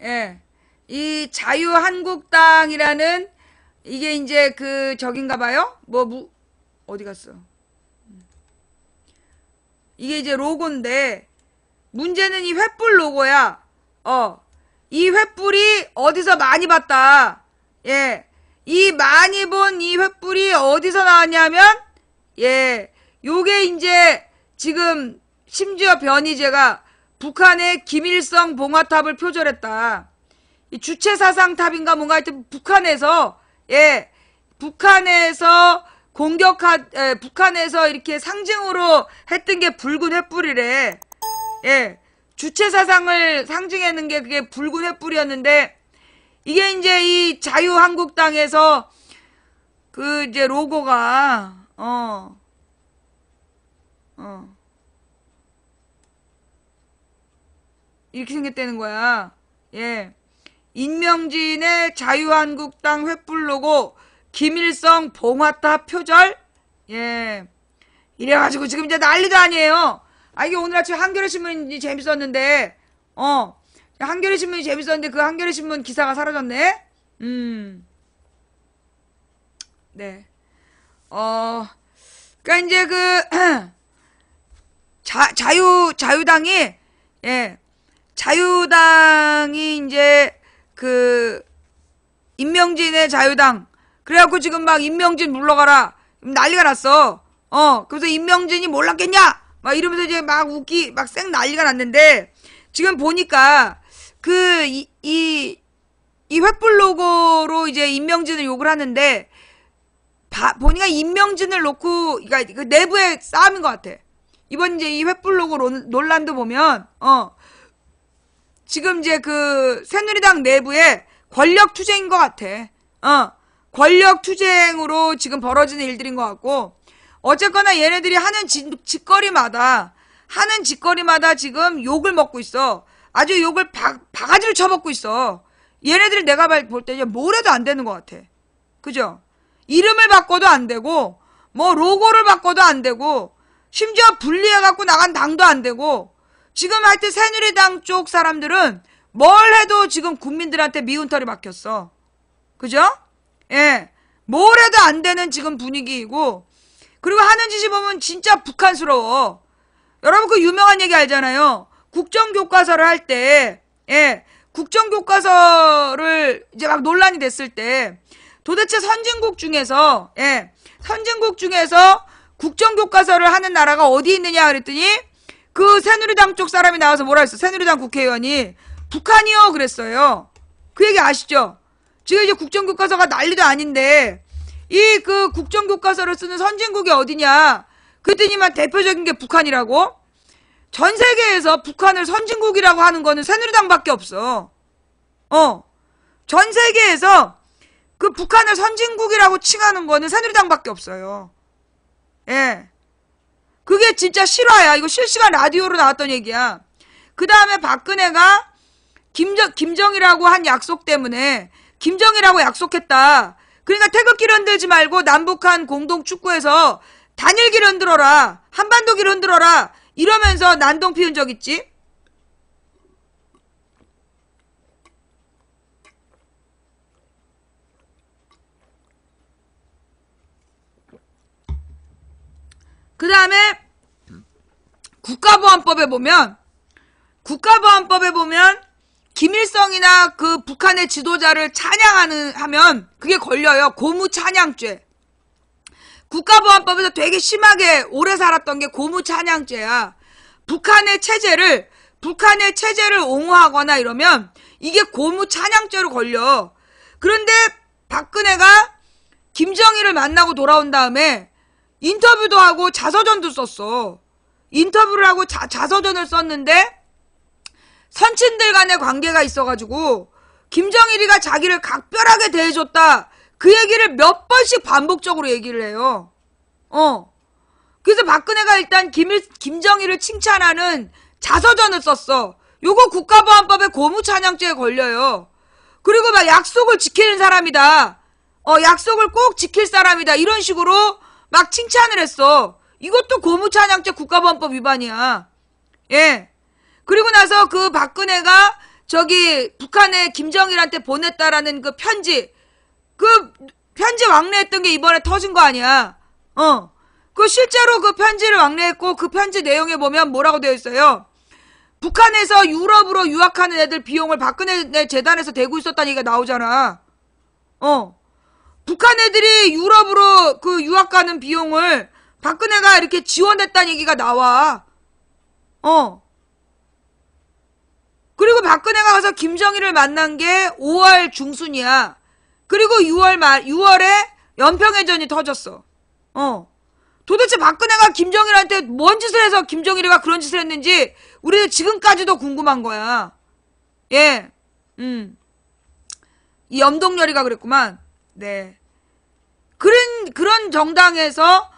예. 이 자유한국당이라는 이게 이제 그 저긴가 봐요? 어디 갔어? 이게 이제 로고인데 문제는 이 횃불 로고야. 이 횃불이 어디서 많이 봤다. 예. 이 많이 본 이 횃불이 어디서 나왔냐면 예. 요게 이제 지금 심지어 변희재가 북한의 김일성 봉화탑을 표절했다. 이 주체사상탑인가 뭔가 하여튼 북한에서 예. 북한에서 북한에서 이렇게 상징으로 했던 게 붉은 횃불이래. 예. 주체사상을 상징하는 게 그게 붉은 횃불이었는데, 이게 이제 이 자유한국당에서 그 이제 로고가, 이렇게 생겼다는 거야. 예. 인명진의 자유한국당 횃불 로고, 김일성 봉화탑 표절? 예. 이래가지고 지금 이제 난리도 아니에요. 이게 오늘 아침 한겨레 신문이 재밌었는데, 한겨레 신문이 재밌었는데 그 한겨레 신문 기사가 사라졌네? 네. 그니까 이제 자유당이, 예. 자유당이 이제 임명진의 자유당. 그래갖고 지금 막 임명진 물러가라. 난리가 났어. 그래서 임명진이 몰랐겠냐? 막 이러면서 이제 막 막 쌩 난리가 났는데, 지금 보니까, 이 횃불 로고로 이제 임명진을 욕을 하는데, 보니까 임명진을 놓고, 그러니까 그 내부의 싸움인 것 같아. 이번 이제 이 횃불 로고 논란도 보면, 지금 이제 새누리당 내부에 권력 투쟁인 것 같아. 권력 투쟁으로 지금 벌어지는 일들인 것 같고, 어쨌거나 얘네들이 하는 짓거리마다 지금 욕을 먹고 있어. 아주 욕을 바가지로 쳐먹고 있어. 얘네들이 내가 볼 때 뭘 해도 안 되는 것 같아. 그죠? 이름을 바꿔도 안 되고, 뭐 로고를 바꿔도 안 되고, 심지어 분리해갖고 나간 당도 안 되고, 지금 하여튼 새누리당 쪽 사람들은 뭘 해도 지금 국민들한테 미운 털이 박혔어. 그죠? 예. 뭘 해도 안 되는 지금 분위기이고, 그리고 하는 짓이 보면 진짜 북한스러워. 여러분 그 유명한 얘기 알잖아요. 국정교과서를 할 때, 예. 국정교과서를 이제 막 논란이 됐을 때, 도대체 선진국 중에서, 예. 선진국 중에서 국정교과서를 하는 나라가 어디 있느냐 그랬더니, 그 새누리당 쪽 사람이 나와서 뭐라 했어? 새누리당 국회의원이 북한이요 그랬어요. 그 얘기 아시죠? 지금 이제 국정교과서가 난리도 아닌데, 이 국정교과서를 쓰는 선진국이 어디냐? 그랬더니만 대표적인 게 북한이라고? 전 세계에서 북한을 선진국이라고 하는 거는 새누리당밖에 없어. 전 세계에서 그 북한을 선진국이라고 칭하는 거는 새누리당밖에 없어요. 예. 그게 진짜 실화야. 이거 실시간 라디오로 나왔던 얘기야. 그 다음에 박근혜가 김정이라고 한 약속 때문에 김정이라고 약속했다. 그러니까 태극기를 흔들지 말고 남북한 공동 축구에서 단일기를 흔들어라. 한반도기를 흔들어라. 이러면서 난동 피운 적 있지? 그 다음에 국가보안법에 보면 김일성이나 그 북한의 지도자를 하면 그게 걸려요. 고무찬양죄. 국가보안법에서 되게 심하게 오래 살았던 게 고무찬양죄야. 북한의 체제를 옹호하거나 이러면 이게 고무찬양죄로 걸려. 그런데 박근혜가 김정일을 만나고 돌아온 다음에 인터뷰도 하고 자서전도 썼어. 인터뷰를 하고 자서전을 썼는데 선친들 간의 관계가 있어가지고 김정일이가 자기를 각별하게 대해줬다. 그 얘기를 몇 번씩 반복적으로 얘기를 해요. 그래서 박근혜가 일단 김정일을 칭찬하는 자서전을 썼어. 요거 국가보안법에 고무찬양죄에 걸려요. 그리고 막 약속을 지키는 사람이다. 약속을 꼭 지킬 사람이다. 이런 식으로 막 칭찬을 했어. 이것도 고무찬양죄 국가보안법 위반이야. 예. 그리고 나서 그 박근혜가 저기 북한에 김정일한테 보냈다라는 그 편지 왕래했던 게 이번에 터진 거 아니야. 그 실제로 그 편지를 왕래했고 그 편지 내용에 보면 뭐라고 되어 있어요. 북한에서 유럽으로 유학하는 애들 비용을 박근혜 재단에서 대고 있었다는 얘기가 나오잖아. 북한 애들이 유럽으로 그 유학 가는 비용을 박근혜가 이렇게 지원했다는 얘기가 나와. 그리고 박근혜가 가서 김정일을 만난 게 5월 중순이야. 그리고 6월에 연평해전이 터졌어. 도대체 박근혜가 김정일한테 뭔 짓을 해서 김정일이가 그런 짓을 했는지 우리는 지금까지도 궁금한 거야. 예. 이 염동열이가 그랬구만. 네. 그런 정당에서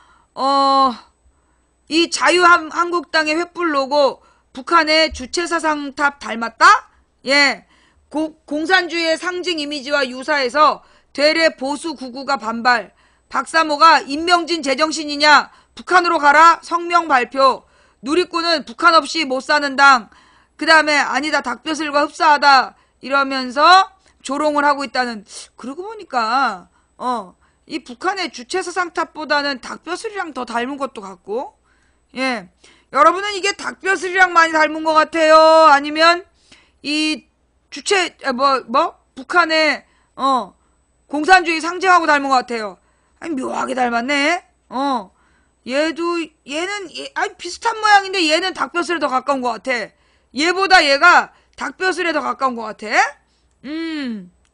이 자유한국당의 횃불 로고 북한의 주체사상탑 닮았다? 예. 공산주의의 상징 이미지와 유사해서 되레 보수 구구가 반발. 박사모가 임명진 제정신이냐? 북한으로 가라. 성명 발표. 누리꾼은 북한 없이 못 사는 당. 그 다음에 아니다. 닭벼슬과 흡사하다. 이러면서 조롱을 하고 있다는. 그러고 보니까 이 북한의 주체사상탑보다는 닭벼슬이랑 더 닮은 것도 같고. 예. 여러분은 이게 닭벼슬이랑 많이 닮은 것 같아요? 아니면 이 북한의 공산주의 상징하고 닮은 것 같아요? 아니 묘하게 닮았네. 얘는 비슷한 모양인데 얘는 닭벼슬에 더 가까운 것 같아. 얘보다 얘가 닭벼슬에 더 가까운 것 같아.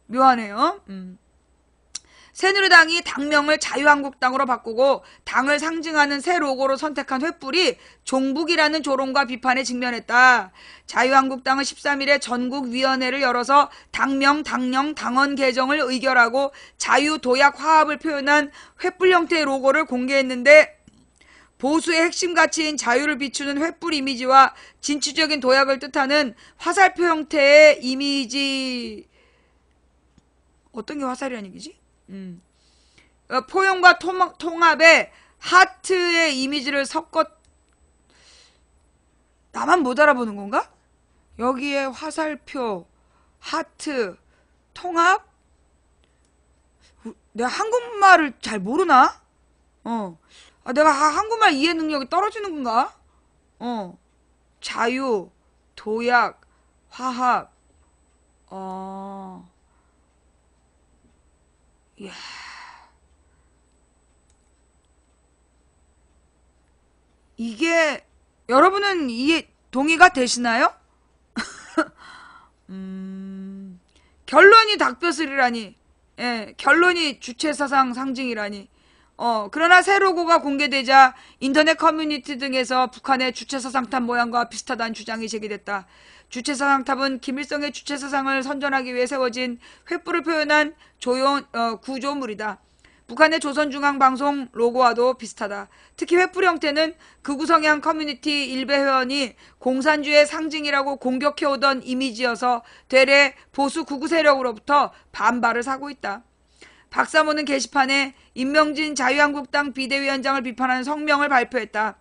묘하네요. 새누리당이 당명을 자유한국당으로 바꾸고 당을 상징하는 새 로고로 선택한 횃불이 종북이라는 조롱과 비판에 직면했다. 자유한국당은 13일에 전국위원회를 열어서 당명, 당령, 당원 개정을 의결하고 자유도약 화합을 표현한 횃불 형태의 로고를 공개했는데 보수의 핵심 가치인 자유를 비추는 횃불 이미지와 진취적인 도약을 뜻하는 화살표 형태의 이미지. 어떤 게 화살이라는 얘기지? 포용과 통합에 하트의 이미지를 섞어. 나만 못 알아보는 건가? 여기에 화살표, 하트, 통합? 내가 한국말을 잘 모르나? 내가 한국말 이해 능력이 떨어지는 건가? 자유, 도약, 화합. 이야. 이게 여러분은 이해 동의가 되시나요? 결론이 닭벼슬이라니. 예, 결론이 주체사상 상징이라니. 그러나 새 로고가 공개되자 인터넷 커뮤니티 등에서 북한의 주체사상탑 모양과 비슷하다는 주장이 제기됐다. 주체사상탑은 김일성의 주체사상을 선전하기 위해 세워진 횃불을 표현한 구조물이다. 북한의 조선중앙방송 로고와도 비슷하다. 특히 횃불 형태는 극우 성향 커뮤니티 일베 회원이 공산주의의 상징이라고 공격해오던 이미지여서 되레 보수 극우 세력으로부터 반발을 사고 있다. 박사모는 게시판에 임명진 자유한국당 비대위원장을 비판하는 성명을 발표했다.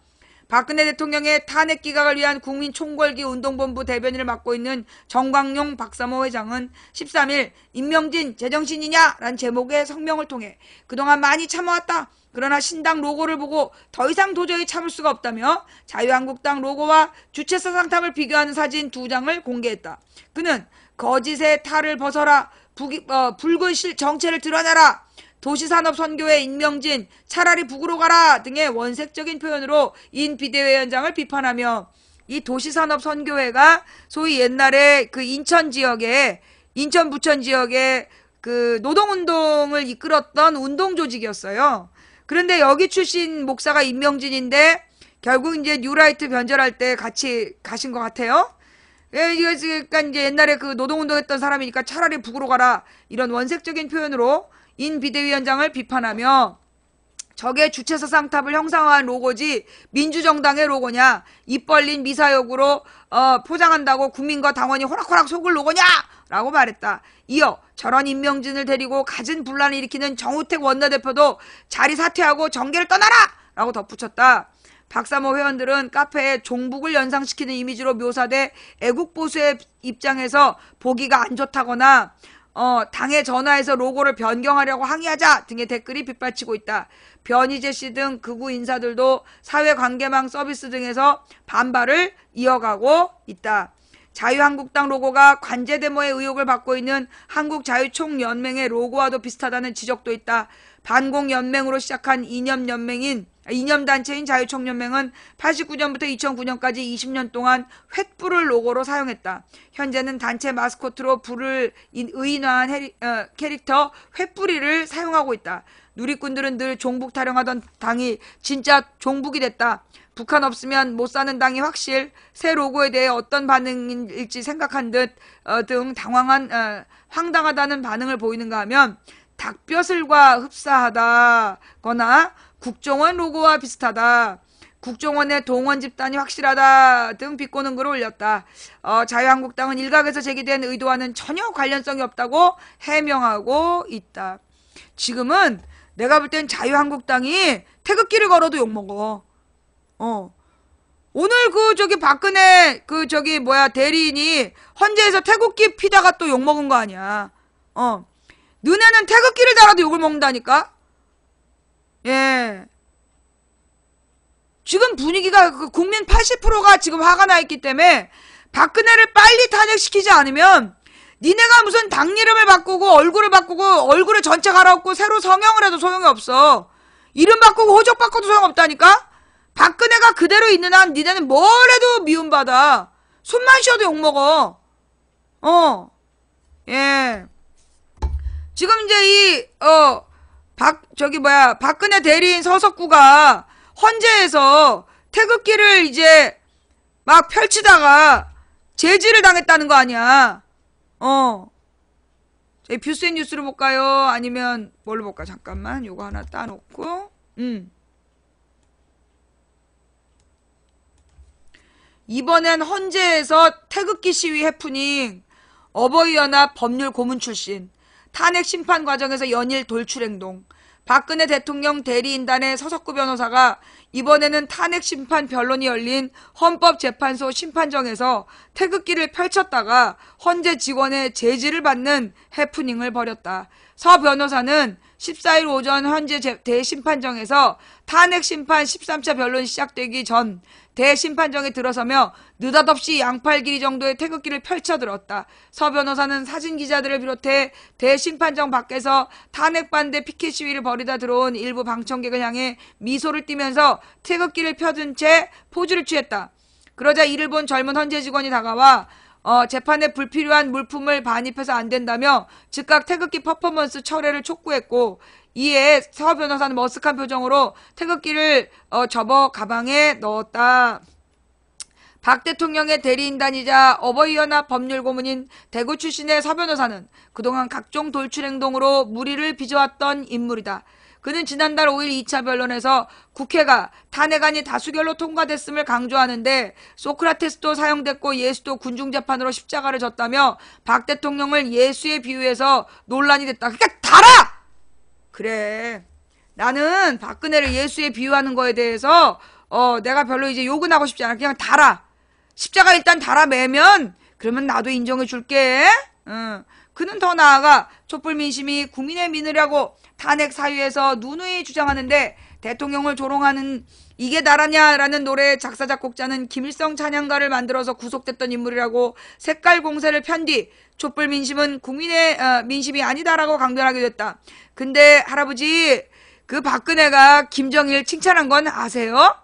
박근혜 대통령의 탄핵 기각을 위한 국민총궐기 운동본부 대변인을 맡고 있는 정광용 박사모 회장은 13일 임명진 제정신이냐? 라는 제목의 성명을 통해 그동안 많이 참아왔다. 그러나 신당 로고를 보고 더 이상 도저히 참을 수가 없다며 자유한국당 로고와 주체사상탑을 비교하는 사진 2장을 공개했다. 그는 거짓의 탈을 벗어라. 붉은 정체를 드러내라. 도시산업 선교의 임명진 차라리 북으로 가라 등의 원색적인 표현으로 인 비대위원장을 비판하며 이 도시산업 선교회가 소위 옛날에 그 인천 부천 지역에 그 노동운동을 이끌었던 운동조직이었어요. 그런데 여기 출신 목사가 임명진인데 결국 이제 뉴라이트 변절할 때 같이 가신 것 같아요. 그러니까 이제 옛날에 그 노동운동했던 사람이니까 차라리 북으로 가라 이런 원색적인 표현으로 인 비대위원장을 비판하며 적의 주체사상탑을 형상화한 로고지 민주정당의 로고냐 입 벌린 미사역으로 포장한다고 국민과 당원이 호락호락 속을 로고냐 라고 말했다. 이어 저런 임명진을 데리고 갖은 분란을 일으키는 정우택 원내대표도 자리 사퇴하고 정계를 떠나라 라고 덧붙였다. 박사모 회원들은 카페에 종북을 연상시키는 이미지로 묘사돼 애국보수의 입장에서 보기가 안 좋다거나 당에 전화해서 로고를 변경하려고 항의하자 등의 댓글이 빗발치고 있다. 변희재 씨 등 극우 인사들도 사회관계망 서비스 등에서 반발을 이어가고 있다. 자유한국당 로고가 관제 데모의 의혹을 받고 있는 한국자유총연맹의 로고와도 비슷하다는 지적도 있다. 반공연맹으로 시작한 이념단체인 자유총연맹은 89년부터 2009년까지 20년 동안 횃불을 로고로 사용했다. 현재는 단체 마스코트로 불을 의인화한 캐릭터 횃불이를 사용하고 있다. 누리꾼들은 늘 종북 타령하던 당이 진짜 종북이 됐다. 북한 없으면 못 사는 당이 확실. 새 로고에 대해 어떤 반응일지 생각한 듯 등 황당하다는 반응을 보이는가 하면 닭뼈슬과 흡사하다거나 국정원 로고와 비슷하다. 국정원의 동원 집단이 확실하다 등 비꼬는 글을 올렸다. 자유한국당은 일각에서 제기된 의도와는 전혀 관련성이 없다고 해명하고 있다. 지금은 내가 볼 땐 자유한국당이 태극기를 걸어도 욕먹어. 오늘 박근혜 대리인이 헌재에서 태극기 피다가 또 욕먹은 거 아니야. 너네는 태극기를 달아도 욕을 먹는다니까? 예. 지금 분위기가 국민 80%가 지금 화가 나 있기 때문에 박근혜를 빨리 탄핵시키지 않으면 니네가 무슨 당 이름을 바꾸고 얼굴을 바꾸고 얼굴을 전체 갈아엎고 새로 성형을 해도 소용이 없어. 이름 바꾸고 호적 바꿔도 소용없다니까? 박근혜가 그대로 있는 한 니네는 뭘 해도 미움받아. 숨만 쉬어도 욕먹어. 예. 지금 이제 박근혜 대리인 서석구가 헌재에서 태극기를 이제 막 펼치다가 제지를 당했다는 거 아니야. 저희 뷰스앤 뉴스로 볼까요? 아니면 뭘로 볼까요? 잠깐만, 요거 하나 따놓고. 이번엔 헌재에서 태극기 시위 해프닝. 어버이연합 법률 고문 출신. 탄핵 심판 과정에서 연일 돌출행동. 박근혜 대통령 대리인단의 서석구 변호사가 이번에는 탄핵 심판 변론이 열린 헌법재판소 심판정에서 태극기를 펼쳤다가 헌재 직원의 제지를 받는 해프닝을 벌였다. 서 변호사는 14일 오전 헌재 대심판정에서 탄핵 심판 13차 변론이 시작되기 전 대심판정에 들어서며 느닷없이 양팔 길이 정도의 태극기를 펼쳐들었다. 서 변호사는 사진기자들을 비롯해 대심판정 밖에서 탄핵 반대 피켓 시위를 벌이다 들어온 일부 방청객을 향해 미소를 띠면서 태극기를 펴든 채 포즈를 취했다. 그러자 이를 본 젊은 헌재 직원이 다가와 재판에 불필요한 물품을 반입해서 안 된다며 즉각 태극기 퍼포먼스 철회를 촉구했고, 이에 서 변호사는 머쓱한 표정으로 태극기를 접어 가방에 넣었다. 박 대통령의 대리인단이자 어버이연합 법률고문인 대구 출신의 서 변호사는 그동안 각종 돌출 행동으로 물의를 빚어왔던 인물이다. 그는 지난달 5일 2차 변론에서 국회가 탄핵안이 다수결로 통과됐음을 강조하는데 소크라테스도 사용됐고 예수도 군중재판으로 십자가를 졌다며 박 대통령을 예수에 비유해서 논란이 됐다. 그러니까 달아! 그래. 나는 박근혜를 예수에 비유하는 거에 대해서 내가 별로 이제 욕은 하고 싶지 않아. 그냥 달아. 십자가 일단 달아매면 그러면 나도 인정해 줄게. 그는 더 나아가 촛불 민심이 국민의 민의라고 탄핵 사유에서 누누이 주장하는데 대통령을 조롱하는 이게 나라냐라는 노래의 작사 작곡자는 김일성 찬양가를 만들어서 구속됐던 인물이라고 색깔 공세를 편 뒤 촛불 민심은 국민의 민심이 아니다라고 강변하게 됐다. 근데 할아버지, 그 박근혜가 김정일 칭찬한 건 아세요?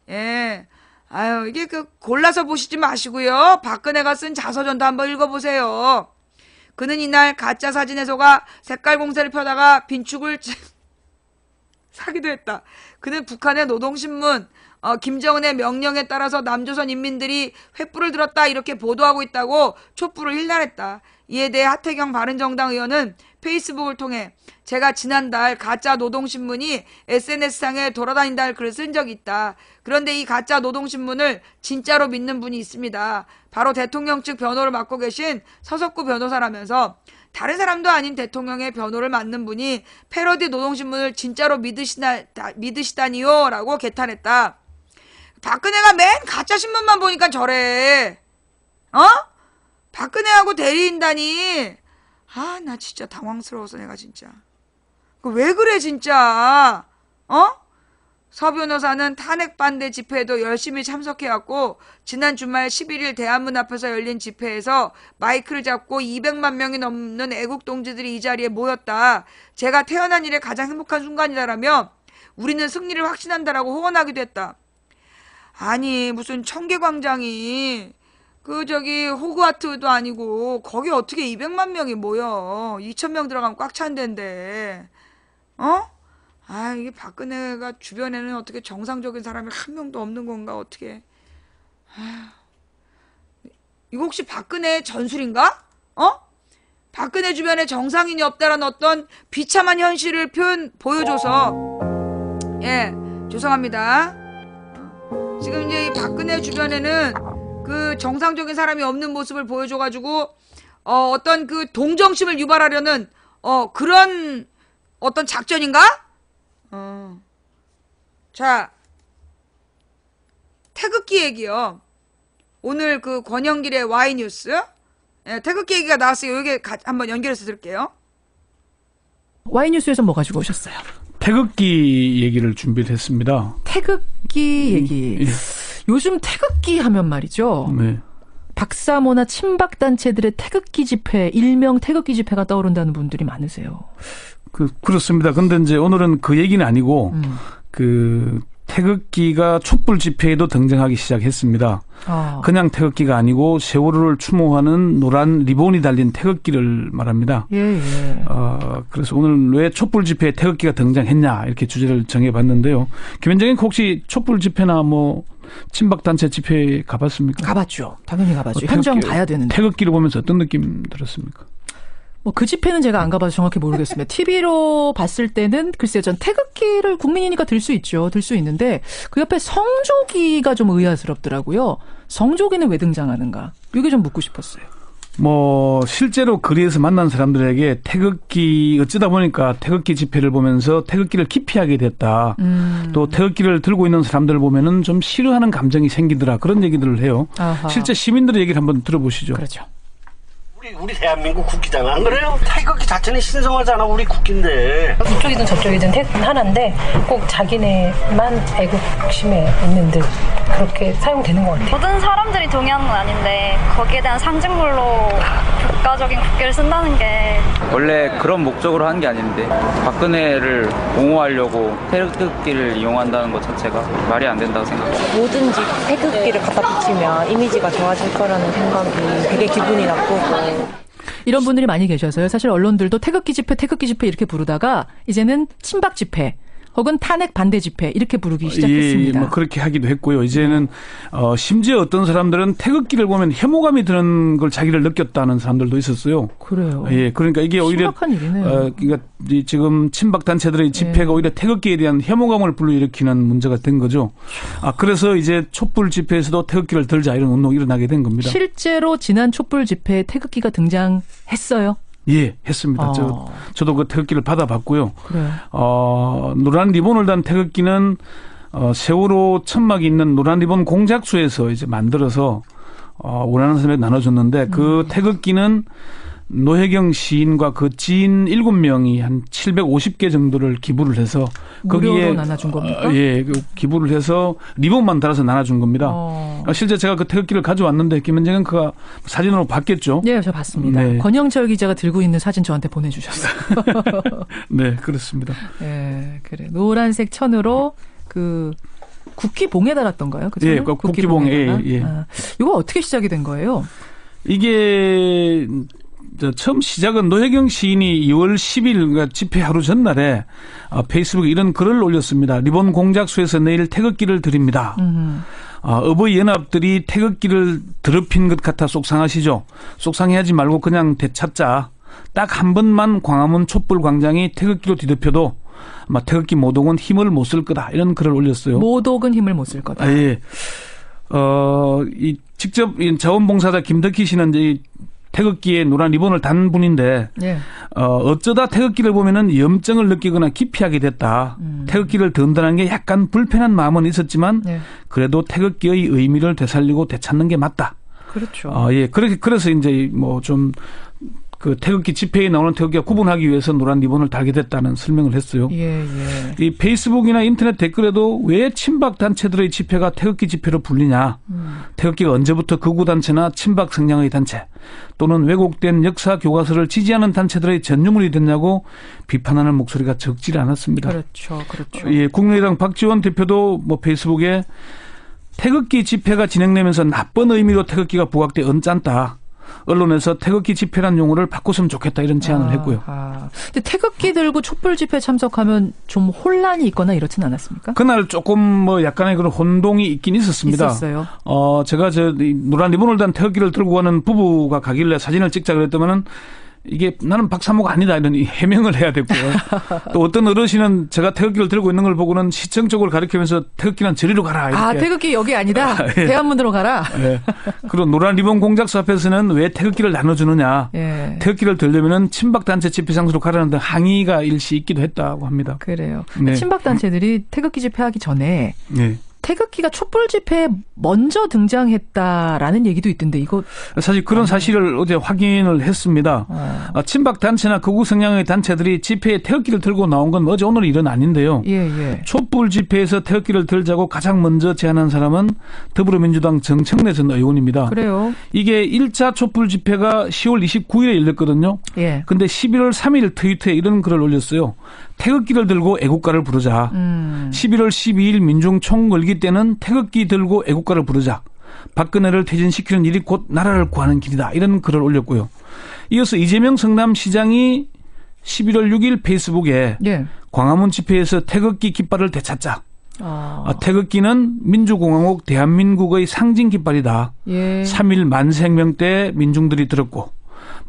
예. 아유, 이게 골라서 보시지 마시고요. 박근혜가 쓴 자서전도 한번 읽어보세요. 그는 이날 가짜 사진에 속아 색깔 공세를 펴다가 빈축을 사기도 했다. 그는 북한의 노동신문 김정은의 명령에 따라서 남조선 인민들이 횃불을 들었다 이렇게 보도하고 있다고 촛불을 힐난했다. 이에 대해 하태경 바른정당 의원은 페이스북을 통해 제가 지난달 가짜 노동신문이 SNS상에 돌아다닌다는 글을 쓴 적이 있다. 그런데 이 가짜 노동신문을 진짜로 믿는 분이 있습니다. 바로 대통령 측 변호를 맡고 계신 서석구 변호사라면서 다른 사람도 아닌 대통령의 변호를 맡는 분이 패러디 노동신문을 진짜로 믿으시다니요? 라고 개탄했다. 박근혜가 맨 가짜 신문만 보니까 저래. 박근혜하고 대리인단이 나 진짜 당황스러워서 내가 진짜. 왜 그래 진짜. 서 변호사는 탄핵 반대 집회에도 열심히 참석해왔고 지난 주말 11일 대한문 앞에서 열린 집회에서 마이크를 잡고 200만 명이 넘는 애국 동지들이 이 자리에 모였다. 제가 태어난 일에 가장 행복한 순간이다라며 우리는 승리를 확신한다라고 호언하기도 했다. 아니 무슨 청계광장이 호그와트도 아니고 거기 어떻게 200만 명이 모여. 2,000명 들어가면 꽉 찬 데인데. 이게 박근혜가 주변에는 어떻게 정상적인 사람이 한 명도 없는 건가 어떻게. 이거 혹시 박근혜 전술인가? 박근혜 주변에 정상인이 없다라는 어떤 비참한 현실을 보여줘서 죄송합니다. 지금 이제 이 박근혜 주변에는 그 정상적인 사람이 없는 모습을 보여줘가지고 어떤 그 동정심을 유발하려는 그런 어떤 작전인가? 자, 태극기 얘기요. 오늘 그 권영길의 Y뉴스 태극기 얘기가 나왔어요. 여기 한번 연결해서 들을게요. Y뉴스에서 뭐 가지고 오셨어요? 태극기 얘기를 준비를 했습니다. 태극기 얘기. 요즘 태극기 하면 말이죠. 네. 박사모나 친박단체들의 태극기 집회, 일명 태극기 집회가 떠오른다는 분들이 많으세요. 그렇습니다. 근데 이제 오늘은 그 얘기는 아니고, 태극기가 촛불 집회에도 등장하기 시작했습니다. 그냥 태극기가 아니고 세월호를 추모하는 노란 리본이 달린 태극기를 말합니다. 예. 그래서 오늘 왜 촛불 집회에 태극기가 등장했냐 이렇게 주제를 정해봤는데요. 김현정님 혹시 촛불 집회나 뭐 친박단체 집회 가봤습니까? 가봤죠. 당연히 가봤죠. 현장 가야 되는데. 태극기를 보면서 어떤 느낌 들었습니까? 그 집회는 제가 안 가봐서 정확히 모르겠습니다. TV로 봤을 때는 글쎄요, 전 태극기를 국민이니까 들 수 있죠. 들 수 있는데 그 옆에 성조기가 좀 의아스럽더라고요. 성조기는 왜 등장하는가? 이게 좀 묻고 싶었어요. 실제로 거리에서 만난 사람들에게 태극기 어쩌다 보니까 태극기 집회를 보면서 태극기를 기피하게 됐다. 또 태극기를 들고 있는 사람들을 보면은 좀 싫어하는 감정이 생기더라. 그런 얘기들을 해요. 아하. 실제 시민들의 얘기를 한번 들어보시죠. 그렇죠. 우리 대한민국 국기잖아. 안 그래요? 태극기 자체는 신성하잖아. 우리 국기인데. 이쪽이든 저쪽이든 태극기는 하나인데 꼭 자기네만 애국심에 있는 듯 그렇게 사용되는 것 같아요. 모든 사람들이 동의하는 건 아닌데 거기에 대한 상징물로 국가적인 국기를 쓴다는 게 원래 그런 목적으로 하는 게 아닌데 박근혜를 옹호하려고 태극기를 이용한다는 것 자체가 말이 안 된다고 생각해요. 뭐든지 태극기를 갖다 붙이면 이미지가 좋아질 거라는 생각이 되게 기분이 나쁘고. 이런 분들이 많이 계셔서요. 사실 언론들도 태극기 집회 이렇게 부르다가 이제는 친박 집회 혹은 탄핵 반대 집회 이렇게 부르기 시작했습니다. 그렇게 하기도 했고요. 이제는 심지어 어떤 사람들은 태극기를 보면 혐오감이 드는 걸 자기를 느꼈다는 사람들도 있었어요. 그래요. 예, 그러니까 이게 오히려 심각한 일이네요. 그러니까 지금 친박 단체들의 집회가 오히려 태극기에 대한 혐오감을 불러일으키는 문제가 된 거죠. 그래서 이제 촛불 집회에서도 태극기를 들자 이런 운동이 일어나게 된 겁니다. 실제로 지난 촛불 집회에 태극기가 등장했어요. 예, 했습니다. 저도 그 태극기를 받아봤고요. 그래요. 노란 리본을 단 태극기는 세월호 천막이 있는 노란 리본 공작소에서 이제 만들어서 원하는 사람에게 나눠줬는데 그 태극기는 노혜경 시인과 그 지인 7명이 한 750개 정도를 기부를 해서 거기에 나눠준 겁니까? 예, 기부를 해서 리본만 달아서 나눠준 겁니다. 실제 제가 그 태극기를 가져왔는데 김현정은 그가 사진으로 봤겠죠? 네, 저 봤습니다. 네. 권영철 기자가 들고 있는 사진 저한테 보내주셨어요. 네, 그렇습니다. 네, 그래. 노란색 천으로 그 국기봉에 달았던가요? 그죠? 예, 국기봉에. 예. 이거 어떻게 시작이 된 거예요? 이게 처음 시작은 노혜경 시인이 2월 10일 그러니까 집회 하루 전날에 페이스북에 이런 글을 올렸습니다. 리본 공작소에서 내일 태극기를 드립니다. 어버이 연합들이 태극기를 더럽힌 것 같아 속상하시죠? 속상해하지 말고 그냥 되찾자. 딱 한 번만 광화문 촛불 광장이 태극기로 뒤덮여도 아마 태극기 모독은 힘을 못 쓸 거다. 이런 글을 올렸어요. 모독은 힘을 못 쓸 거다. 예. 직접 자원봉사자 김덕희 씨는 이제 태극기에 노란 리본을 단 분인데, 예. 어쩌다 태극기를 보면은 염증을 느끼거나 기피하게 됐다. 태극기를 든다는 게 약간 불편한 마음은 있었지만 네. 그래도 태극기의 의미를 되살리고 되찾는 게 맞다. 그렇죠. 예. 그래서 이제 뭐 좀 그 태극기 집회에 나오는 태극기와 구분하기 위해서 노란 리본을 달게 됐다는 설명을 했어요. 예. 이 페이스북이나 인터넷 댓글에도 왜 친박 단체들의 집회가 태극기 집회로 불리냐. 태극기가 언제부터 극우 단체나 친박 성향의 단체 또는 왜곡된 역사 교과서를 지지하는 단체들의 전유물이 됐냐고 비판하는 목소리가 적지 않았습니다. 그렇죠. 예, 국민의당 박지원 대표도 뭐 페이스북에 태극기 집회가 진행되면서 나쁜 의미로 태극기가 부각돼 언짢다. 언론에서 태극기 집회란 용어를 바꿨으면 좋겠다 이런 제안을 했고요. 근데 태극기 들고 촛불 집회 참석하면 좀 혼란이 있거나 이렇진 않았습니까? 그날 조금 뭐 약간의 그런 혼동이 있긴 있었습니다. 있었어요. 제가 이 노란 리본을 단 태극기를 들고 가는 부부가 가길래 사진을 찍자 그랬더만은 이게 나는 박사모가 아니다 이런 해명을 해야 됐고요. 또 어떤 어르신은 제가 태극기를 들고 있는 걸 보고는 시청 쪽을 가리키면서 태극기는 저리로 가라 이렇게. 태극기 여기 아니다. 예. 대한문으로 가라. 예. 그리고 노란 리본 공작소 앞에서는 왜 태극기를 나눠주느냐. 예. 태극기를 들려면은 친박 단체 집회 장소로 가라는 등 항의가 일시 있기도 했다고 합니다. 그래요. 네. 친박 단체들이 태극기 집회하기 전에 네. 태극기가 촛불 집회에 먼저 등장했다라는 얘기도 있던데 이거 사실 그런 사실을 어제 확인을 했습니다. 친박 단체나 극우 성향의 단체들이 집회에 태극기를 들고 나온 건 어제 오늘 일은 아닌데요. 예. 촛불 집회에서 태극기를 들자고 가장 먼저 제안한 사람은 더불어민주당 정청래 전 의원입니다. 그래요. 이게 1차 촛불 집회가 10월 29일에 열렸거든요. 예. 근데 11월 3일 트위터에 이런 글을 올렸어요. 태극기를 들고 애국가를 부르자. 11월 12일 민중 총궐기 때는 태극기 들고 애국가를 부르자. 박근혜를 퇴진시키는 일이 곧 나라를 구하는 길이다. 이런 글을 올렸고요. 이어서 이재명 성남시장이 11월 6일 페이스북에 예. 광화문 집회에서 태극기 깃발을 되찾자. 태극기는 민주공화국 대한민국의 상징 깃발이다. 예. 3일 만생명 때 민중들이 들었고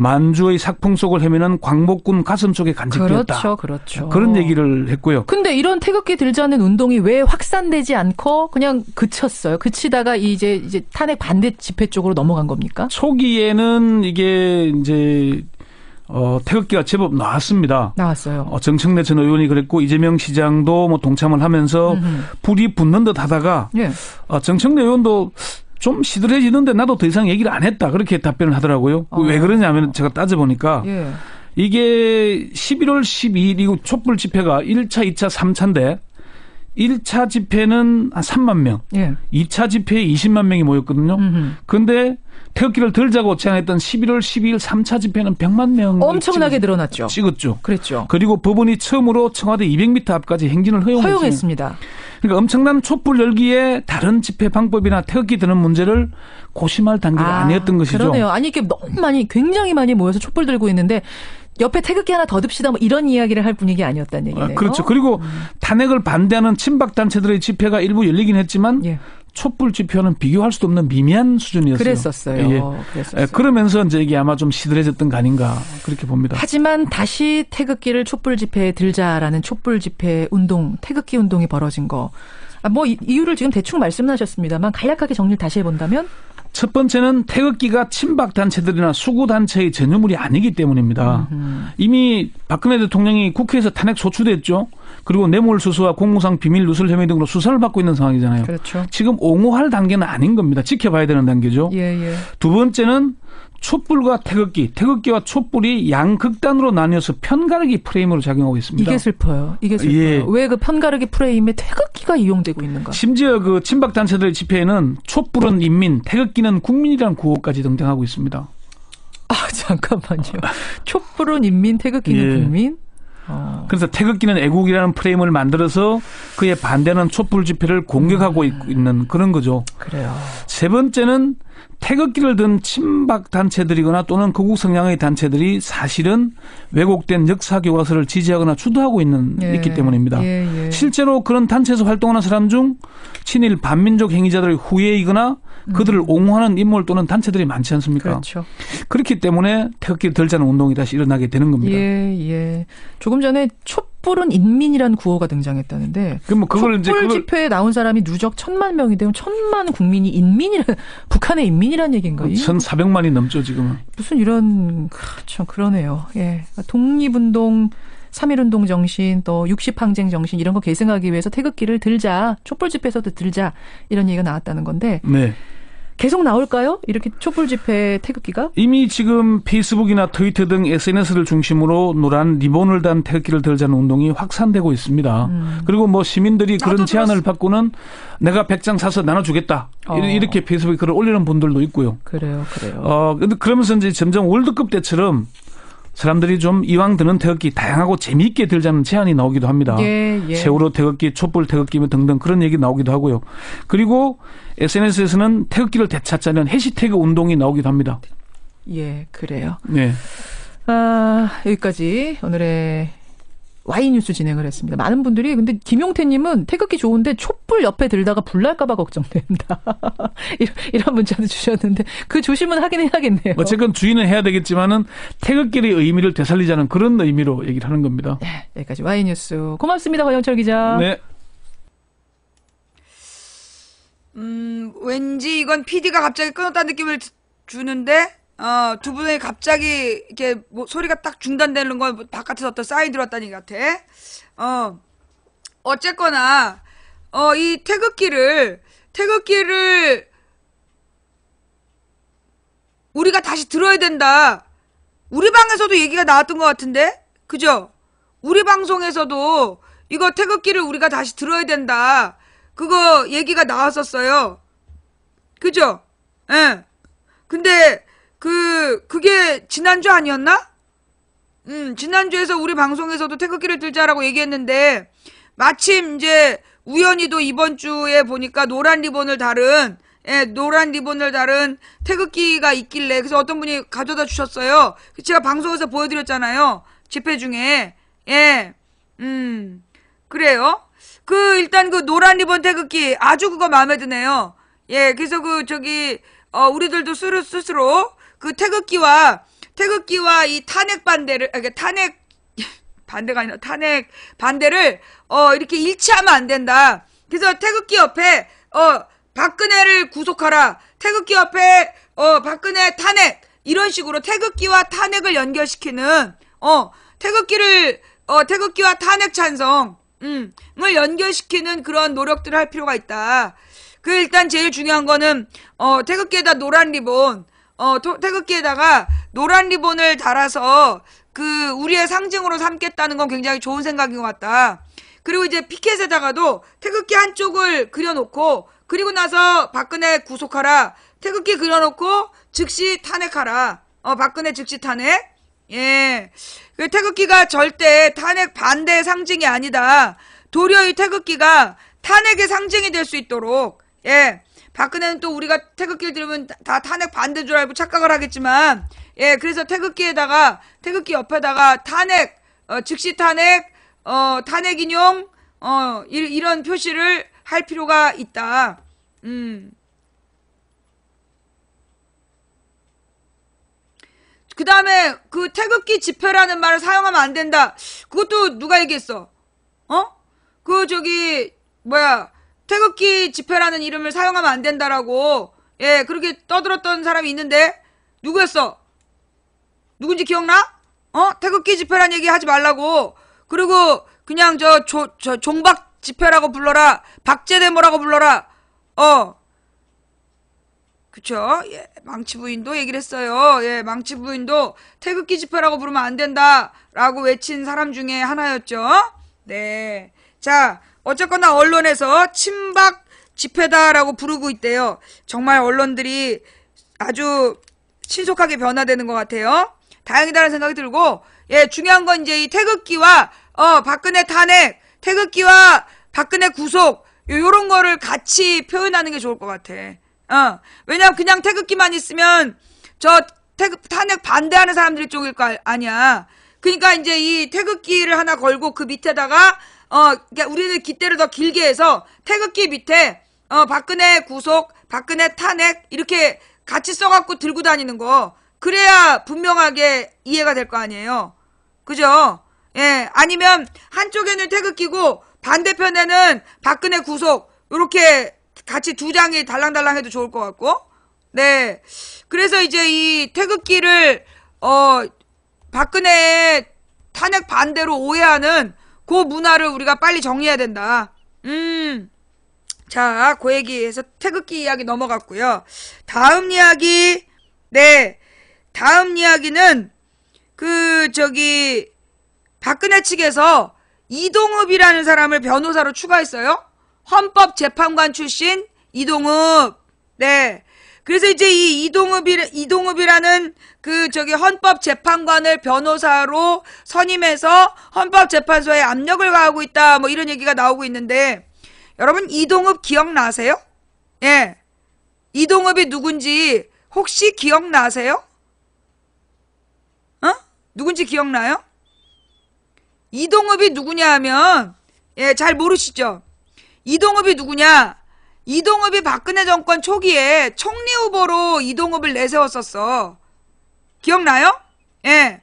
만주의 sak풍 속을 헤매는 광복군 가슴 속에 간직되었다. 그렇죠. 그런 얘기를 했고요. 근데 이런 태극기 들자는 운동이 왜 확산되지 않고 그냥 그쳤어요? 그치다가 이제 탄핵 반대 집회 쪽으로 넘어간 겁니까? 초기에는 이게 이제 태극기가 제법 나왔습니다. 나왔어요. 정청래 전 의원이 그랬고 이재명 시장도 뭐 동참을 하면서 불이 붙는 듯 하다가 예. 정청래 의원도 좀 시들해지는데 나도 더 이상 얘기를 안 했다. 그렇게 답변을 하더라고요. 왜 그러냐면 제가 따져보니까 예. 이게 11월 12일 이후 촛불 집회가 1차, 2차, 3차인데 1차 집회는 한 3만 명, 예. 2차 집회에 20만 명이 모였거든요. 그런데 태극기를 들자고 제안했던 11월 12일 3차 집회는 100만 명 엄청나게 늘어났죠. 찍었죠. 그랬죠. 그리고 법원이 처음으로 청와대 200m 앞까지 행진을 허용했습니다. 그러니까 엄청난 촛불 열기에 다른 집회 방법이나 태극기 드는 문제를 고심할 단계가 아니었던 것이죠. 그러네요. 아니 이게 너무 굉장히 많이 모여서 촛불 들고 있는데 옆에 태극기 하나 더 듭시다 뭐 이런 이야기를 할 분위기 아니었다는 얘기네요. 그렇죠. 그리고 탄핵을 반대하는 친박 단체들의 집회가 일부 열리긴 했지만 예. 촛불 집회와는 비교할 수도 없는 미미한 수준이었어요. 그랬었어요. 그러면서 이제 이게 아마 좀 시들해졌던 거 아닌가 그렇게 봅니다. 하지만 다시 태극기를 촛불 집회에 들자라는 촛불 집회 운동, 태극기 운동이 벌어진 거. 뭐 이유를 지금 대충 말씀하셨습니다만 간략하게 정리를 다시 해본다면? 첫 번째는 태극기가 친박 단체들이나 수구 단체의 전유물이 아니기 때문입니다. 이미 박근혜 대통령이 국회에서 탄핵 소추됐죠. 그리고 뇌물수수와 공무상 비밀 누설 혐의 등으로 수사를 받고 있는 상황이잖아요. 그렇죠. 지금 옹호할 단계는 아닌 겁니다. 지켜봐야 되는 단계죠. 예. 두 번째는 촛불과 태극기와 촛불이 양극단으로 나뉘어서 편가르기 프레임으로 작용하고 있습니다. 이게 슬퍼요. 예. 왜 그 편가르기 프레임에 태극기가 이용되고 있는가? 심지어 그 친박 단체들의 집회에는 촛불은 인민, 태극기는 국민이라는 구호까지 등장하고 있습니다. 잠깐만요. 촛불은 인민, 태극기는 국민? 그래서 태극기는 애국이라는 프레임을 만들어서 그에 반대하는 촛불 집회를 공격하고 있는 그런 거죠. 그래요. 세 번째는 태극기를 든 친박 단체들이거나 또는 극우 성향의 단체들이 사실은 왜곡된 역사 교과서를 지지하거나 주도하고 있기 때문입니다. 실제로 그런 단체에서 활동하는 사람 중 친일 반민족 행위자들의 후예이거나 그들을 옹호하는 인물 또는 단체들이 많지 않습니까? 그렇죠. 그렇기 때문에 태극기를 들자는 운동이 다시 일어나게 되는 겁니다. 예. 조금 전에 촛불 촛불은 인민이라는 구호가 등장했다는데. 그럼 그걸 촛불 집회에 나온 사람이 누적 1,000만 명인데 1,000만 국민이 북한의 인민이라는 얘기인가요? 1,400만이 넘죠 지금은. 무슨 이런 참 그러네요. 예, 독립운동, 3.1운동 정신, 또 60항쟁 정신 이런 거 계승하기 위해서 태극기를 들자, 촛불 집회에서도 들자 이런 얘기가 나왔다는 건데. 네. 계속 나올까요? 이렇게 촛불 집회 태극기가? 이미 지금 페이스북이나 트위터 등 SNS를 중심으로 노란 리본을 단 태극기를 들자는 운동이 확산되고 있습니다. 그리고 뭐 시민들이 그런 제안을 받고는 내가 100장 사서 나눠주겠다. 이렇게 페이스북에 글을 올리는 분들도 있고요. 그래요. 근데 그러면서 이제 점점 월드컵 때처럼 사람들이 좀 이왕 드는 태극기 다양하고 재미있게 들자는 제안이 나오기도 합니다. 예. 세월호 태극기, 촛불 태극기 등등 그런 얘기 나오기도 하고요. 그리고 SNS에서는 태극기를 되찾자는 해시태그 운동이 나오기도 합니다. 예, 그래요. 네. 여기까지 오늘의 Y뉴스 진행을 했습니다. 많은 분들이 근데 김용태님은 태극기 좋은데 촛불 옆에 들다가 불날까봐 걱정된다. 이런 문자도 주셨는데 그 조심은 하긴 해야겠네요. 어쨌건 주의는 해야 되겠지만은 태극기의 의미를 되살리자는 그런 의미로 얘기를 하는 겁니다. 네, 여기까지 Y뉴스 고맙습니다. 권영철 기자. 네. 왠지 이건 PD가 갑자기 끊었다는 느낌을 주는데 두 분이 갑자기 이렇게 뭐 소리가 딱 중단되는 건 바깥에서 어떤 사인 들어왔다는 얘기 같아. 어쨌거나 이 태극기를 우리가 다시 들어야 된다. 우리 방에서도 얘기가 나왔던 것 같은데, 그죠? 우리 방송에서도 이거 태극기를 우리가 다시 들어야 된다. 그거 얘기가 나왔었어요. 그죠? 예. 근데 그게 지난주 아니었나? 지난주에서 우리 방송에서도 태극기를 들자라고 얘기했는데 마침 이제 우연히도 이번 주에 보니까 노란 리본을 달은 태극기가 있길래 그래서 어떤 분이 가져다 주셨어요. 제가 방송에서 보여드렸잖아요. 집회 중에. 예. 그래요. 일단 노란 리본 태극기 아주 그거 마음에 드네요. 예. 그래서 우리들도 스스로 그 태극기와 이 탄핵 반대를, 탄핵 반대를, 이렇게 일치하면 안 된다. 그래서 태극기 옆에, 박근혜를 구속하라. 태극기 옆에, 박근혜 탄핵. 이런 식으로 태극기와 탄핵을 연결시키는, 태극기와 탄핵 찬성, 을 연결시키는 그런 노력들을 할 필요가 있다. 일단 제일 중요한 거는, 태극기에다 노란 리본, 태극기에다가 노란 리본을 달아서 우리의 상징으로 삼겠다는 건 굉장히 좋은 생각인 것 같다. 그리고 이제 피켓에다가도 태극기 한쪽을 그려놓고 그리고 나서 박근혜 구속하라. 태극기 그려놓고 즉시 탄핵하라. 박근혜 즉시 탄핵. 예. 태극기가 절대 탄핵 반대의 상징이 아니다. 도리어 이 태극기가 탄핵의 상징이 될 수 있도록. 예. 박근혜는 또 우리가 태극기를 들으면 다 탄핵 반대인 줄 알고 착각을 하겠지만, 예, 그래서 태극기 옆에다가 탄핵, 즉시 탄핵, 탄핵 인용, 이런 표시를 할 필요가 있다. 그 다음에 태극기 집회라는 말을 사용하면 안 된다. 그것도 누가 얘기했어? 태극기 집회라는 이름을 사용하면 안 된다라고, 예, 그렇게 떠들었던 사람이 있는데, 누구였어? 누군지 기억나? 태극기 집회란 얘기 하지 말라고. 그리고, 그냥 종박 집회라고 불러라. 박제대모라고 불러라. 그쵸? 예, 망치 부인도 얘기를 했어요. 예, 망치 부인도 태극기 집회라고 부르면 안 된다라고 외친 사람 중에 하나였죠. 네. 자, 어쨌거나 언론에서 친박 집회다라고 부르고 있대요. 정말 언론들이 아주 신속하게 변화되는 것 같아요. 다행이다라는 생각이 들고, 예, 중요한 건 이제 이 태극기와, 박근혜 탄핵, 태극기와 박근혜 구속, 요런 거를 같이 표현하는 게 좋을 것 같아. 왜냐면 그냥 태극기만 있으면, 탄핵 반대하는 사람들이 쪽일 거 아니야. 그러니까 이제 이 태극기를 하나 걸고 그 밑에다가, 그러니까 우리는 깃대를 더 길게 해서 태극기 밑에 박근혜 구속, 박근혜 탄핵 이렇게 같이 써갖고 들고 다니는 거. 그래야 분명하게 이해가 될 거 아니에요. 그죠? 예, 아니면 한쪽에는 태극기고 반대편에는 박근혜 구속 요렇게 같이 두 장이 달랑달랑 해도 좋을 것 같고. 네. 그래서 이제 이 태극기를 박근혜의 탄핵 반대로 오해하는 그 문화를 우리가 빨리 정리해야 된다. 자, 그 얘기에서 태극기 이야기 넘어갔고요. 다음 이야기. 네. 다음 이야기는 박근혜 측에서 이동읍이라는 사람을 변호사로 추가했어요. 헌법재판관 출신 이동읍. 네. 그래서 이제 이 이동읍이라는 헌법재판관을 변호사로 선임해서 헌법재판소에 압력을 가하고 있다. 뭐 이런 얘기가 나오고 있는데, 여러분 이동읍 기억나세요? 예. 이동읍이 누군지 혹시 기억나세요? 누군지 기억나요? 이동읍이 누구냐 하면, 예, 잘 모르시죠? 이동읍이 누구냐? 이동읍이 박근혜 정권 초기에 총리 후보로 이동읍을 내세웠었어. 기억나요? 예.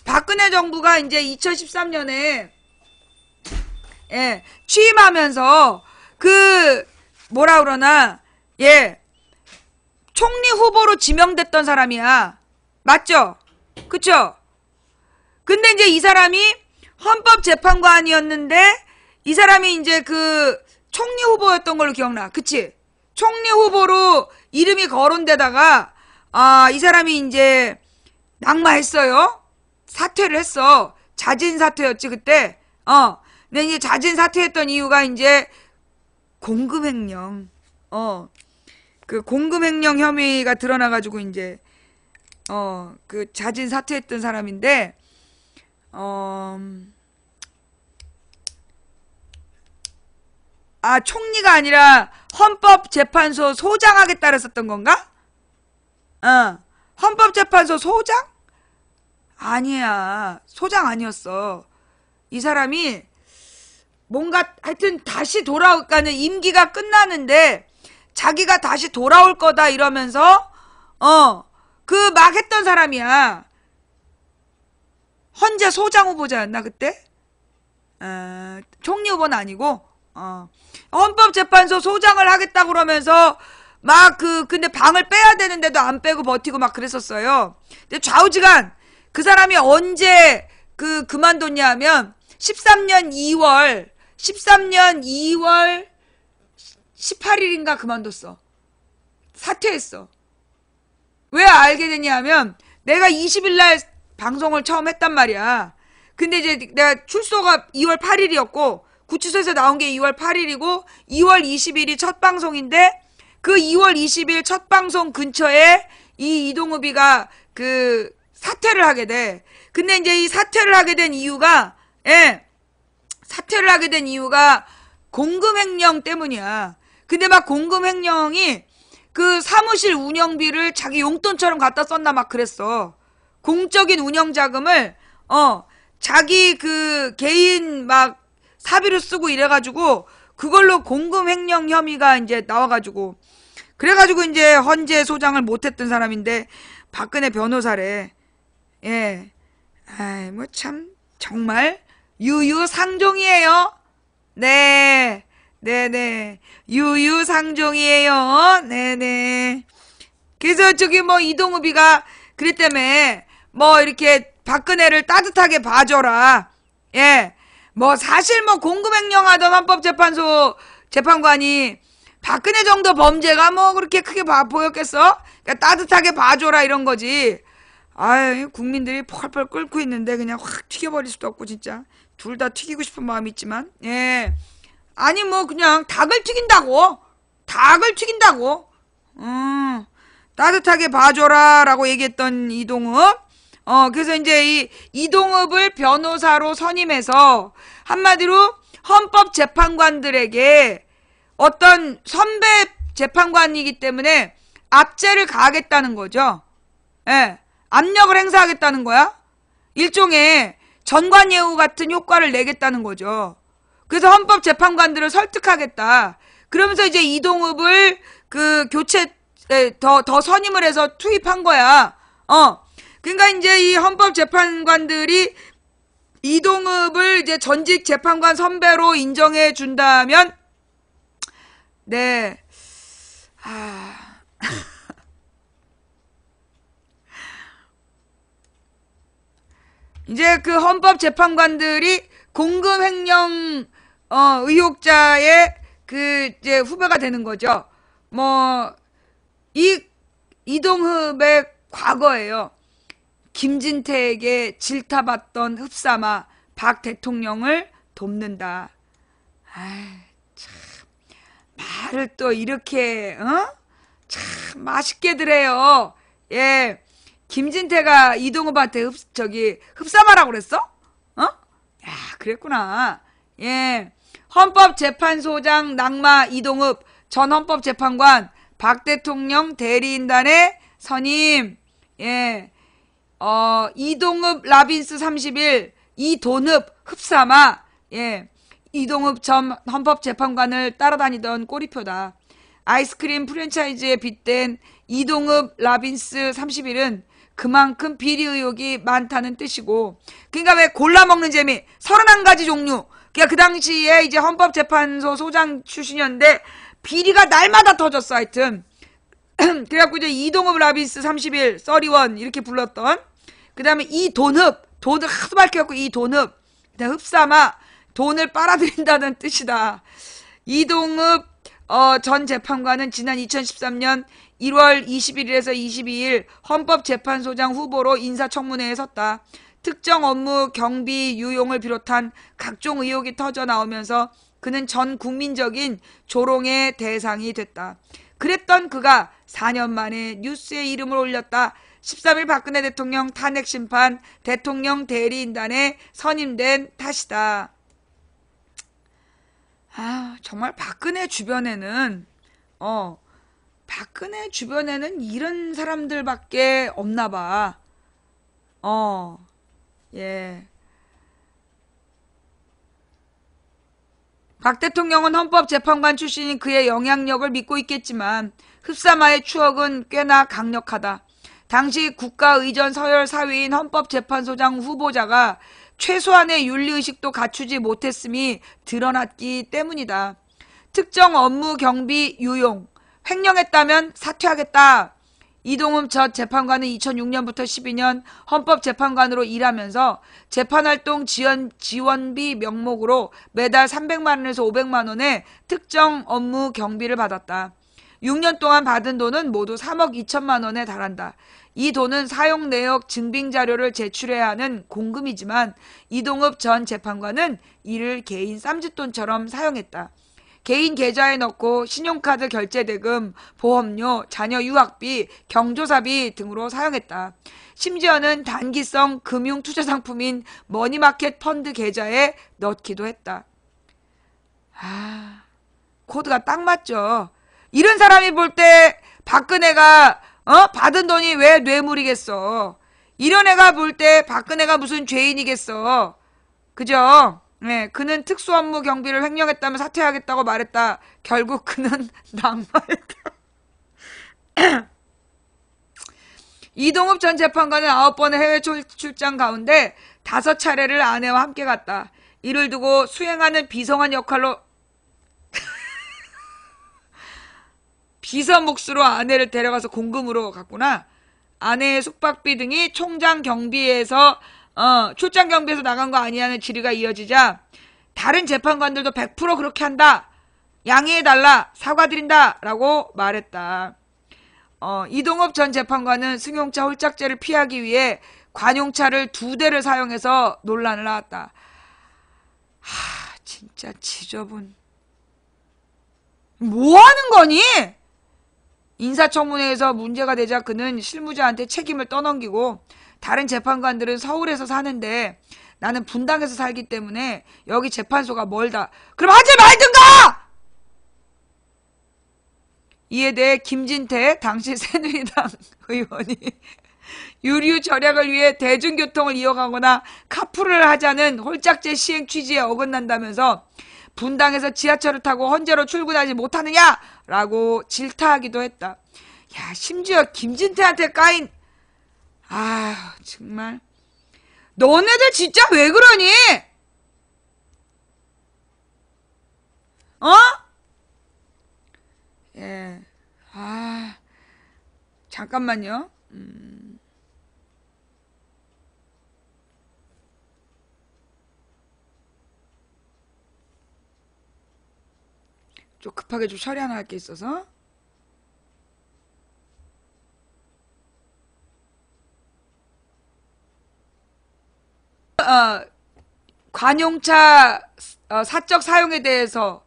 박근혜 정부가 이제 2013년에, 예, 취임하면서 예, 총리 후보로 지명됐던 사람이야. 맞죠? 그쵸? 근데 이제 이 사람이 헌법재판관이었는데, 이 사람이 이제 총리 후보였던 걸로 기억나. 그치? 총리 후보로 이름이 거론되다가, 이 사람이 이제 낙마했어요. 사퇴를 했어. 자진 사퇴였지, 그때. 근데 이제 자진 사퇴했던 이유가 이제 공금횡령. 공금횡령 혐의가 드러나가지고 이제, 자진 사퇴했던 사람인데, 총리가 아니라 헌법재판소 소장하겠다 그랬었던 건가? 헌법재판소 소장? 아니야. 소장 아니었어. 이 사람이 뭔가 하여튼 다시 그러니까 임기가 끝나는데 자기가 다시 돌아올 거다 이러면서 막 했던 사람이야. 헌재 소장 후보자였나 그때? 총리 후보는 아니고 헌법재판소 소장을 하겠다 그러면서 근데 방을 빼야 되는데도 안 빼고 버티고 막 그랬었어요. 근데 좌우지간 그 사람이 언제 그만뒀냐 하면 13년 2월 18일인가 그만뒀어. 사퇴했어. 왜 알게 됐냐 하면 내가 20일 날 방송을 처음 했단 말이야. 근데 이제 내가 출소가 2월 8일이었고 구치소에서 나온 게 2월 8일이고 2월 20일이 첫 방송인데 그 2월 20일 첫 방송 근처에 이 이동읍이가 사퇴를 하게 돼. 근데 이제 이 사퇴를 하게 된 이유가 공금횡령 때문이야. 근데 막 공금횡령이 사무실 운영비를 자기 용돈처럼 갖다 썼나 막 그랬어. 공적인 운영 자금을 자기 개인 막 사비로 쓰고 이래가지고 그걸로 공금횡령 혐의가 이제 나와가지고 그래가지고 이제 헌재 소장을 못했던 사람인데 박근혜 변호사래. 예. 아이 뭐 참 정말 유유상종이에요. 네. 네네. 유유상종이에요. 네네. 그래서 이동읍이가 그랬다며 이렇게 박근혜를 따뜻하게 봐줘라. 예. 사실 공금횡령하던 헌법재판소 재판관이 박근혜 정도 범죄가 그렇게 크게 보였겠어? 그러니까 따뜻하게 봐줘라 이런 거지. 아유, 국민들이 펄펄 끓고 있는데 그냥 확 튀겨버릴 수도 없고 진짜. 둘 다 튀기고 싶은 마음이 있지만, 예. 아니 그냥 닭을 튀긴다고. 따뜻하게 봐줘라라고 얘기했던 이동읍. 그래서 이제 이 이동읍을 변호사로 선임해서 한마디로 헌법재판관들에게 어떤 선배 재판관이기 때문에 압제를 가하겠다는 거죠. 예. 압력을 행사하겠다는 거야. 일종의 전관예우 같은 효과를 내겠다는 거죠. 그래서 헌법재판관들을 설득하겠다. 그러면서 이제 이동읍을 더 선임을 해서 투입한 거야. 그러니까 이제 이 헌법재판관들이 이동읍을 이제 전직 재판관 선배로 인정해 준다면, 네, 이제 그 헌법재판관들이 공금 횡령 의혹자의 그 이제 후배가 되는 거죠. 뭐 이동흡의 과거예요. 김진태에게 질타받던 흡사마 박 대통령을 돕는다. 아이, 참 말을 또 이렇게 참 맛있게들 해요. 예. 김진태가 이동흡한테 흡사마라고 그랬어? 야, 그랬구나. 예. 헌법재판소장 낙마 이동흡 전 헌법재판관 박 대통령 대리인단의 선임. 예. 이동흡 라빈스 31 이돈흡 흡사마. 예. 이동흡 전 헌법재판관을 따라다니던 꼬리표다. 아이스크림 프랜차이즈에 빗댄 이동흡 라빈스 31은 그만큼 비리 의혹이 많다는 뜻이고, 그러니까 왜 골라 먹는 재미 31가지 종류. 그러니까 그 당시에 이제 헌법재판소 소장 출신이었는데 비리가 날마다 터졌어. 하여튼 그래갖고 이제 이동흡 라빈스 31 써리원 이렇게 불렀던, 그 다음에 돈을 하도 밝혀갖고 이돈흡, 그다음 흡사마 돈을 빨아들인다는 뜻이다. 이동흡 전 재판관은 지난 2013년 1월 21일에서 22일 헌법재판소장 후보로 인사청문회에 섰다. 특정 업무 경비 유용을 비롯한 각종 의혹이 터져 나오면서 그는 전 국민적인 조롱의 대상이 됐다. 그랬던 그가 4년 만에 뉴스에 이름을 올렸다. 13일 박근혜 대통령 탄핵심판 대통령 대리인단에 선임된 탓이다. 정말 박근혜 주변에는 이런 사람들밖에 없나 봐. 예. 박 대통령은 헌법재판관 출신인 그의 영향력을 믿고 있겠지만 흡사마의 추억은 꽤나 강력하다. 당시 국가의전 서열 4위인 헌법재판소장 후보자가 최소한의 윤리의식도 갖추지 못했음이 드러났기 때문이다. 특정 업무 경비 유용, 횡령했다면 사퇴하겠다. 이동흠 전 재판관은 2006년부터 12년 헌법재판관으로 일하면서 재판활동 지원비 명목으로 매달 300만 원에서 500만 원의 특정 업무 경비를 받았다. 6년 동안 받은 돈은 모두 3억 2천만 원에 달한다. 이 돈은 사용 내역 증빙 자료를 제출해야 하는 공금이지만 이동흡 전 재판관은 이를 개인 쌈짓돈처럼 사용했다. 개인 계좌에 넣고 신용카드 결제대금, 보험료, 자녀 유학비, 경조사비 등으로 사용했다. 심지어는 단기성 금융투자상품인 머니마켓 펀드 계좌에 넣기도 했다. 코드가 딱 맞죠. 이런 사람이 볼 때 박근혜가 받은 돈이 왜 뇌물이겠어. 이런 애가 볼 때 박근혜가 무슨 죄인이겠어. 그죠? 네, 그는 특수업무 경비를 횡령했다면 사퇴하겠다고 말했다. 결국 그는 낙마했다. 이동흡 전 재판관은 9번의 해외 출장 가운데 5차례를 아내와 함께 갔다. 이를 두고 수행하는 비성한 역할로 비서 몫으로 아내를 데려가서 공금으로 갔구나. 아내의 숙박비 등이 총장 경비에서 출장 경비에서 나간 거 아니냐는 질의가 이어지자 다른 재판관들도 100% 그렇게 한다. 양해해달라. 사과드린다. 라고 말했다. 이동흡 전 재판관은 승용차 홀짝죄를 피하기 위해 관용차를 2대를 사용해서 논란을 낳았다. 진짜 지저분. 뭐 하는 거니? 인사청문회에서 문제가 되자 그는 실무자한테 책임을 떠넘기고 다른 재판관들은 서울에서 사는데 나는 분당에서 살기 때문에 여기 재판소가 멀다. 그럼 하지 말든가! 이에 대해 김진태 당시 새누리당 의원이 유류 절약을 위해 대중교통을 이용하거나 카풀을 하자는 홀짝제 시행 취지에 어긋난다면서 분당에서 지하철을 타고 헌재로 출근하지 못하느냐라고 질타하기도 했다. 야, 심지어 김진태한테 까인 정말 너네들 진짜 왜 그러니? 어? 예. 아, 잠깐만요. 좀 급하게 좀 처리 하나 할 게 있어서. 관용차 사적 사용에 대해서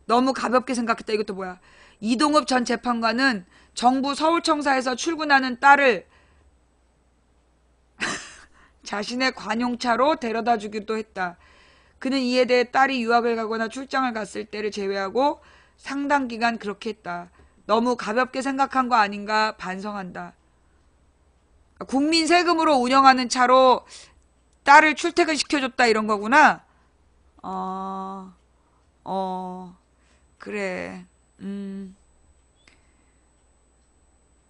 너무 가볍게 생각했다. 이것도 뭐야? 이동읍 전 재판관은 정부 서울청사에서 출근하는 딸을 자신의 관용차로 데려다 주기도 했다. 그는 이에 대해 딸이 유학을 가거나 출장을 갔을 때를 제외하고 상당 기간 그렇게 했다. 너무 가볍게 생각한 거 아닌가 반성한다. 국민 세금으로 운영하는 차로 딸을 출퇴근시켜줬다 이런 거구나. 그래.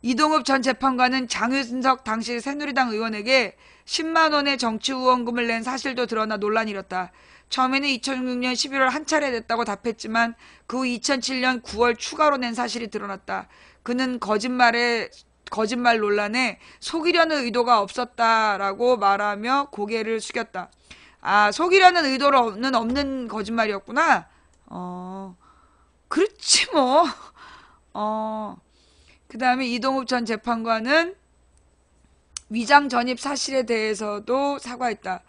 이동읍 전 재판관은 장윤석 당시 새누리당 의원에게 10만 원의 정치 후원금을 낸 사실도 드러나 논란이 일었다. 처음에는 2006년 11월 한 차례 냈다고 답했지만 그 후 2007년 9월 추가로 낸 사실이 드러났다. 그는 거짓말 논란에 속이려는 의도가 없었다라고 말하며 고개를 숙였다. 아, 속이려는 의도는 없는 거짓말이었구나. 그렇지 뭐. 그 다음에 이동욱 전 재판관은 위장 전입 사실에 대해서도 사과했다.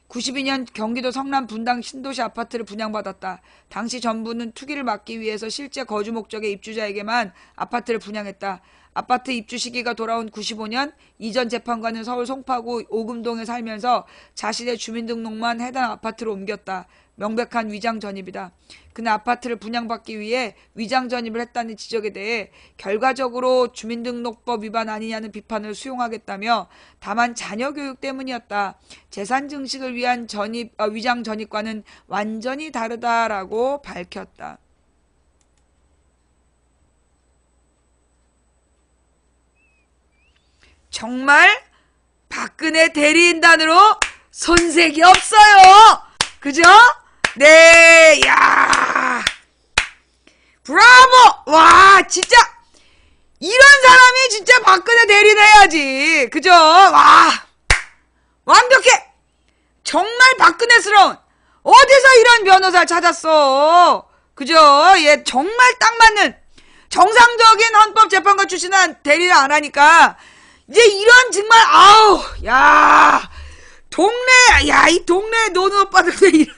92년 경기도 성남 분당 신도시 아파트를 분양받았다. 당시 정부는 투기를 막기 위해서 실제 거주 목적의 입주자에게만 아파트를 분양했다. 아파트 입주 시기가 돌아온 95년 이전 재판관은 서울 송파구 오금동에 살면서 자신의 주민등록만 해당 아파트로 옮겼다. 명백한 위장 전입이다. 그는 아파트를 분양받기 위해 위장 전입을 했다는 지적에 대해 결과적으로 주민등록법 위반 아니냐는 비판을 수용하겠다며 다만 자녀 교육 때문이었다. 재산 증식을 위한 위장 전입과는 완전히 다르다라고 밝혔다. 정말 박근혜 대리인단으로 손색이 없어요. 그죠? 네, 야, 브라보! 와, 진짜 이런 사람이 진짜 박근혜 대리인 해야지. 그죠? 와, 완벽해. 정말 박근혜스러운. 어디서 이런 변호사를 찾았어? 그죠? 얘 정말 딱 맞는 정상적인 헌법재판관 출신한 대리를 안 하니까 이제 이런 정말 아우, 야, 이 동네 노는 오빠들 왜 이래?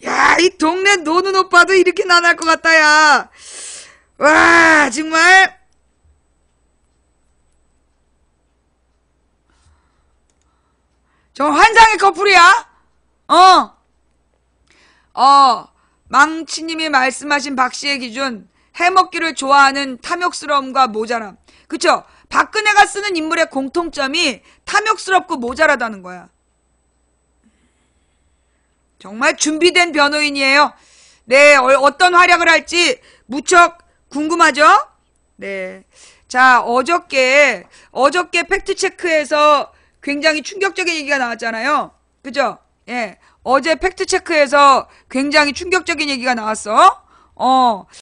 야, 이 동네 노는 오빠도 이렇게 난할 것 같다, 야. 와, 정말. 정말 환상의 커플이야. 망치님이 말씀하신 박씨의 기준, 해먹기를 좋아하는 탐욕스러움과 모자람. 그쵸? 박근혜가 쓰는 인물의 공통점이 탐욕스럽고 모자라다는 거야. 정말 준비된 변호인이에요. 네, 어떤 활약을 할지 무척 궁금하죠? 네. 자, 어저께 팩트체크에서 굉장히 충격적인 얘기가 나왔잖아요. 그죠? 예. 어제 팩트체크에서 굉장히 충격적인 얘기가 나왔어.